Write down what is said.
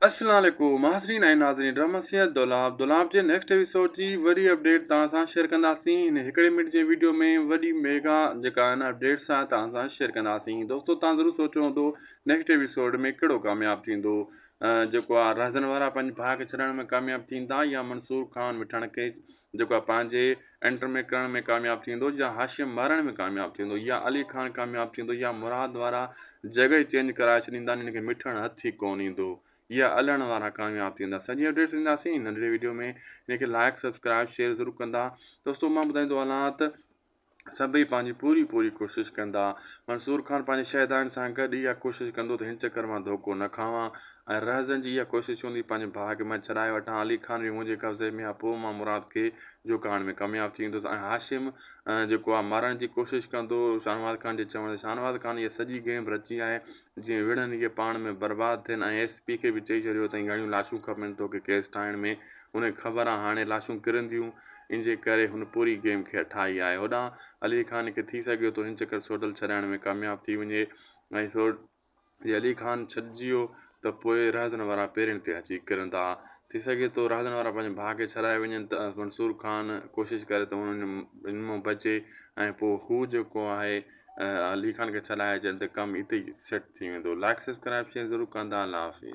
अस्सलाम वालेकुम नाज़रीन ऐं नाज़रीन ड्रामा सियात दुलाब जे नेक्स्ट एपिसोड जी वॾी अपडेट तव्हां सां शेयर कंदासीं। हिन हिकिड़े मिनट जे वीडियो में वॾी मेगा जेका आहे न अपडेट्स आहे तव्हां सां शेयर कंदासीं। दोस्तो तव्हां ज़रूरु सोचियो हूंदो नेक्स्ट एपिसोड में कहिड़ो कामयाबु थींदो, जेको आहे राज़न वारा पंहिंजे भाउ खे छॾण में कामयाबु थींदा या मंसूर ख़ान मिठण खे जेको आहे पंहिंजे एंटर में करण में कामयाबु थींदो, या हाशिम मारण में कामयाबु थींदो, या अली ख़ान कामयाबु थींदो, या मुराद वारा जॻह चेंज कराए छॾींदा, हिनखे मिठण हथ ई कोन ईंदो, या अलण वारा कामयाबु थींदा। सॼी अपडेट्स ॾींदासीं नंढड़े वीडियो में। हिनखे लाइक सब्सक्राइब शेयर ज़रूरु कंदा। दोस्तो मां ॿुधाईंदो हलां त सभई पंहिंजी पूरी कोशिशि कंदा। मंसूर ख़ान पंहिंजे शहदारनि सां गॾु इहा कोशिशि कंदो त हिन चकर मां धोखो न खावां, ऐं रहज़न जी इहा कोशिशि हूंदी पंहिंजे भाउ खे मां छॾाए वठां, अली ख़ान बि मुंहिंजे कब्ज़े में आहे, पोइ मां मुराद खे जो करण में कामयाबु थींदुसि, ऐं हाशिम जेको आहे मारण जी कोशिशि कंदो शाहनवाज़ ख़ान जे चवण ते। शाहनवाज़ ख़ान इहा सॼी गेम रची आहे जीअं विढ़नि इहे पाण में बर्बादु थियनि, ऐं SP खे बि चई छॾियो अथई घणियूं लाशूं खपनि तोखे केस ठाहिण में। उनखे ख़बर आहे हाणे लाशूं किरंदियूं, इन जे करे हुन पूरी गेम खे ठाही आहे। होॾां अली ख़ान खे थी सघे थो हिन चकर सोडल छॾाइण में कामयाबु थी वञे, ऐं जे अली ख़ान छॾिजी वियो त पोइ रहज़न वारा पेरनि ते अची किरंदा। थी सघे थो रहज़न वारा पंहिंजे भाउ खे छॾाए वञनि त मंसूर ख़ान कोशिशि करे त हिन मां बचे, ऐं पोइ हू जेको आहे अली ख़ान खे छॾाए अचनि त कमु हिते ई सेट थी वेंदो। लाइक सब्सक्राइब शेयर ज़रूरु कंदा। अल्लाह हाफ़िज़।